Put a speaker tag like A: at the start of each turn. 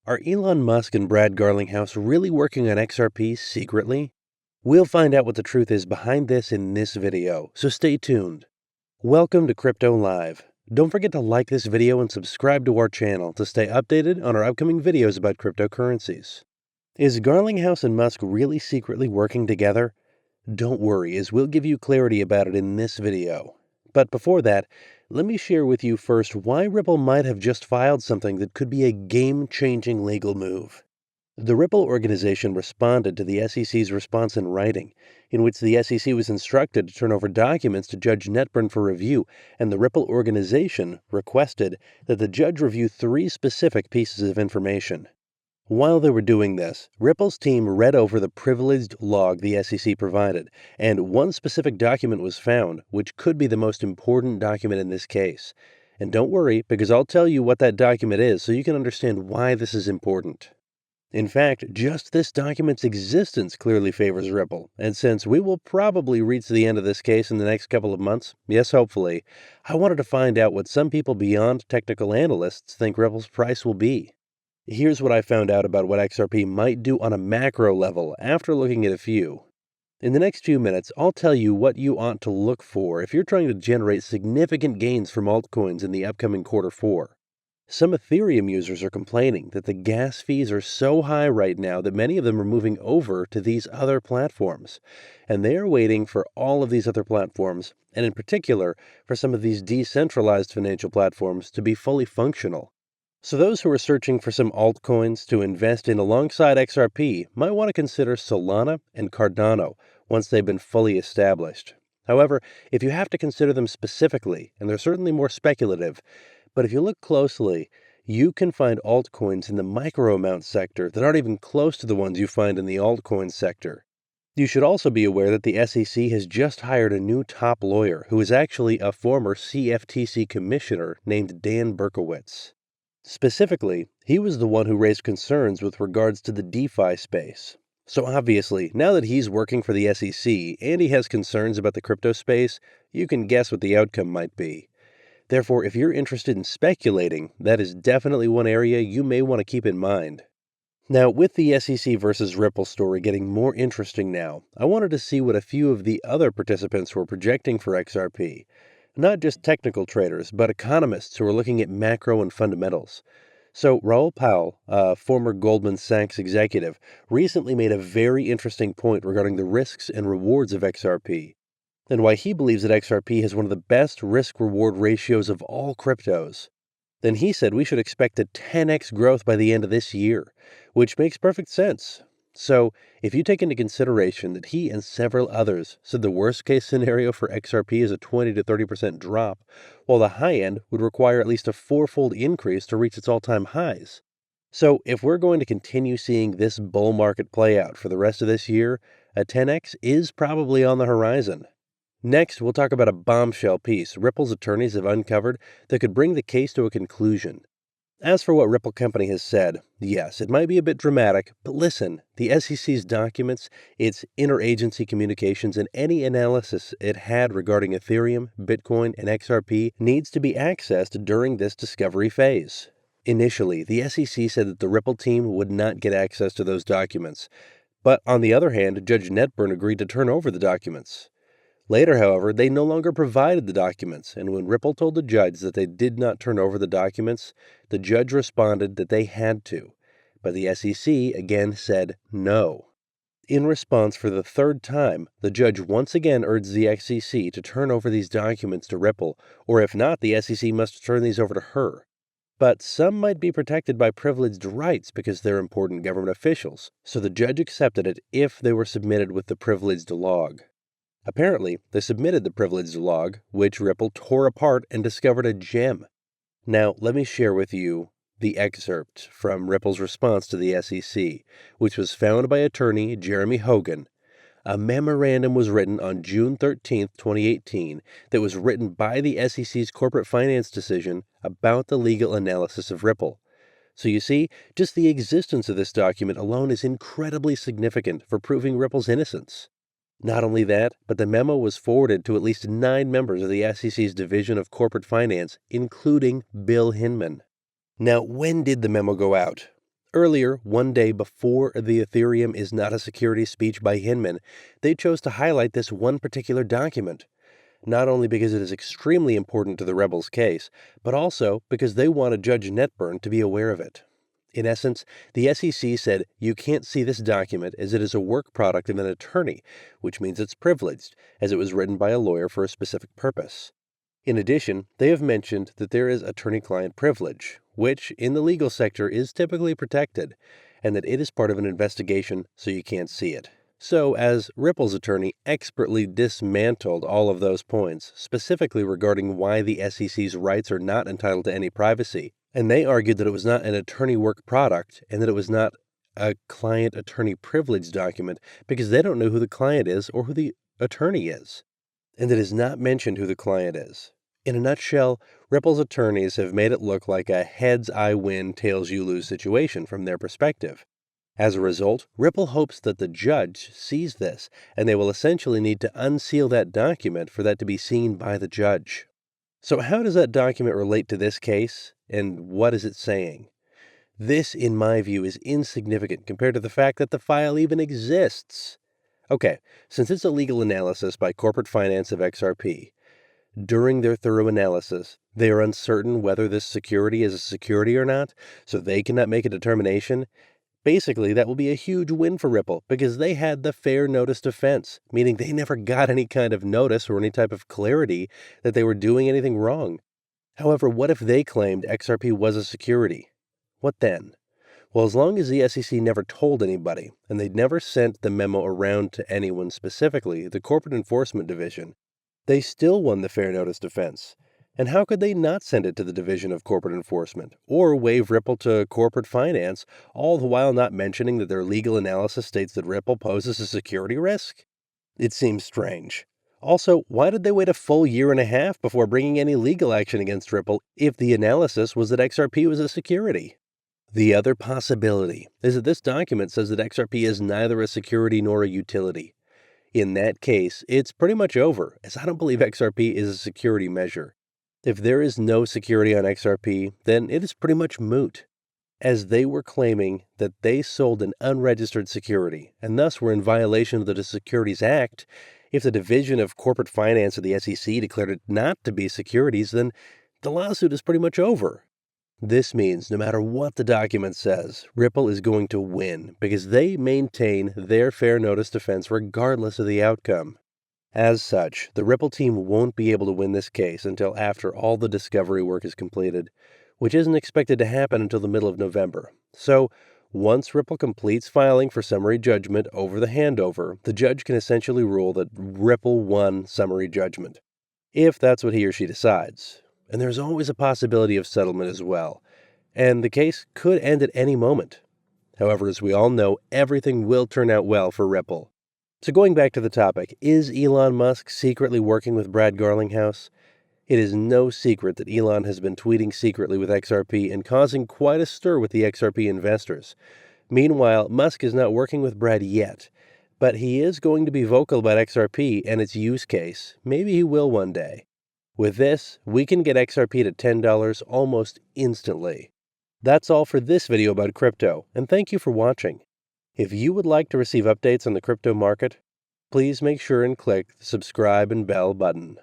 A: Are Elon Musk and Brad Garlinghouse really working on XRP secretly? We'll find out what the truth is behind this in this video, so stay tuned. Welcome to Crypto Live. Don't forget to like this video and subscribe to our channel to stay updated on our upcoming videos about cryptocurrencies. Is Garlinghouse and Musk really secretly working together? Don't worry, as we'll give you clarity about it in this video. But before that, let me share with you first why Ripple might have just filed something that could be a game-changing legal move. The Ripple organization responded to the SEC's response in writing, in which the SEC was instructed to turn over documents to Judge Netburn for review, and the Ripple organization requested that the judge review 3 specific pieces of information. While they were doing this, Ripple's team read over the privileged log the SEC provided, and one specific document was found, which could be the most important document in this case. And don't worry, because I'll tell you what that document is so you can understand why this is important. In fact, just this document's existence clearly favors Ripple, and since we will probably reach the end of this case in the next couple of months, yes, hopefully, I wanted to find out what some people beyond technical analysts think Ripple's price will be. Here's what I found out about what XRP might do on a macro level after looking at a few. In the next few minutes, I'll tell you what you ought to look for if you're trying to generate significant gains from altcoins in the upcoming Q4. Some Ethereum users are complaining that the gas fees are so high right now that many of them are moving over to these other platforms, and they are waiting for all of these other platforms, and in particular for some of these decentralized financial platforms to be fully functional. So those who are searching for some altcoins to invest in alongside XRP might want to consider Solana and Cardano once they've been fully established. However, if you have to consider them specifically, and they're certainly more speculative, but if you look closely, you can find altcoins in the micro amount sector that aren't even close to the ones you find in the altcoin sector. You should also be aware that the SEC has just hired a new top lawyer who is actually a former CFTC commissioner named Dan Berkowitz. Specifically, he was the one who raised concerns with regards to the DeFi space. So obviously, now that he's working for the SEC and he has concerns about the crypto space, you can guess what the outcome might be. Therefore, if you're interested in speculating, that is definitely one area you may want to keep in mind. Now, with the SEC versus Ripple story getting more interesting now, I wanted to see what a few of the other participants were projecting for XRP. Not just technical traders, but economists who are looking at macro and fundamentals. So Raoul Pal, a former Goldman Sachs executive, recently made a very interesting point regarding the risks and rewards of XRP, and why he believes that XRP has one of the best risk-reward ratios of all cryptos. Then he said we should expect a 10x growth by the end of this year, which makes perfect sense. So, if you take into consideration that he and several others said the worst case scenario for XRP is a 20 to 30% drop, while the high end would require at least a 4-fold increase to reach its all-time highs. So, if we're going to continue seeing this bull market play out for the rest of this year, a 10x is probably on the horizon. Next, we'll talk about a bombshell piece Ripple's attorneys have uncovered that could bring the case to a conclusion. As for what Ripple Company has said, yes, it might be a bit dramatic, but listen, the SEC's documents, its interagency communications, and any analysis it had regarding Ethereum, Bitcoin, and XRP needs to be accessed during this discovery phase. Initially, the SEC said that the Ripple team would not get access to those documents, but on the other hand, Judge Netburn agreed to turn over the documents. Later, however, they no longer provided the documents, and when Ripple told the judge that they did not turn over the documents, the judge responded that they had to, but the SEC again said no. In response, for the third time, the judge once again urged the SEC to turn over these documents to Ripple, or if not, the SEC must turn these over to her. But some might be protected by privileged rights because they're important government officials, so the judge accepted it if they were submitted with the privileged log. Apparently, they submitted the privileged log, which Ripple tore apart and discovered a gem. Now, let me share with you the excerpt from Ripple's response to the SEC, which was found by attorney Jeremy Hogan. A memorandum was written on June 13, 2018, that was written by the SEC's corporate finance decision about the legal analysis of Ripple. So you see, just the existence of this document alone is incredibly significant for proving Ripple's innocence. Not only that, but the memo was forwarded to at least 9 members of the SEC's Division of Corporate Finance, including Bill Hinman. Now, when did the memo go out? Earlier, one day before the Ethereum is not a security speech by Hinman, they chose to highlight this one particular document, not only because it is extremely important to the rebels' case, but also because they wanted Judge Netburn to be aware of it. In essence, the SEC said you can't see this document as it is a work product of an attorney, which means it's privileged, as it was written by a lawyer for a specific purpose. In addition, they have mentioned that there is attorney-client privilege, which in the legal sector is typically protected, and that it is part of an investigation, so you can't see it. So, as Ripple's attorney expertly dismantled all of those points, specifically regarding why the SEC's rights are not entitled to any privacy, and they argued that it was not an attorney work product and that it was not a client attorney privilege document because they don't know who the client is or who the attorney is, and it is not mentioned who the client is. In a nutshell, Ripple's attorneys have made it look like a heads I win, tails you lose situation from their perspective. As a result, Ripple hopes that the judge sees this, and they will essentially need to unseal that document for that to be seen by the judge. So how does that document relate to this case, and what is it saying? This, in my view, is insignificant compared to the fact that the file even exists. Okay, since it's a legal analysis by corporate finance of XRP, during their thorough analysis, they are uncertain whether this security is a security or not, so they cannot make a determination. Basically, that will be a huge win for Ripple because they had the fair notice defense, meaning they never got any kind of notice or any type of clarity that they were doing anything wrong. However, what if they claimed XRP was a security? What then? Well, as long as the SEC never told anybody, and they'd never sent the memo around to anyone specifically, the Corporate Enforcement Division, they still won the fair notice defense. And how could they not send it to the Division of Corporate Enforcement, or waive Ripple to corporate finance, all the while not mentioning that their legal analysis states that Ripple poses a security risk? It seems strange. Also, why did they wait a full year and a half before bringing any legal action against Ripple if the analysis was that XRP was a security? The other possibility is that this document says that XRP is neither a security nor a utility. In that case, it's pretty much over, as I don't believe XRP is a security measure. If there is no security on XRP, then it is pretty much moot, as they were claiming that they sold an unregistered security, and thus were in violation of the Securities Act. If the Division of Corporate Finance of the SEC declared it not to be securities, then the lawsuit is pretty much over. This means no matter what the document says, Ripple is going to win because they maintain their fair notice defense regardless of the outcome. As such, the Ripple team won't be able to win this case until after all the discovery work is completed, which isn't expected to happen until the middle of November. So, once Ripple completes filing for summary judgment over the handover, the judge can essentially rule that Ripple won summary judgment, if that's what he or she decides. And there's always a possibility of settlement as well, and the case could end at any moment. However, as we all know, everything will turn out well for Ripple. So going back to the topic, is Elon Musk secretly working with Brad Garlinghouse? It is no secret that Elon has been tweeting secretly with XRP and causing quite a stir with the XRP investors. Meanwhile, Musk is not working with Brad yet, but he is going to be vocal about XRP and its use case. Maybe he will one day. With this, we can get XRP to $10 almost instantly. That's all for this video about crypto, and thank you for watching. If you would like to receive updates on the crypto market, please make sure and click the subscribe and bell button.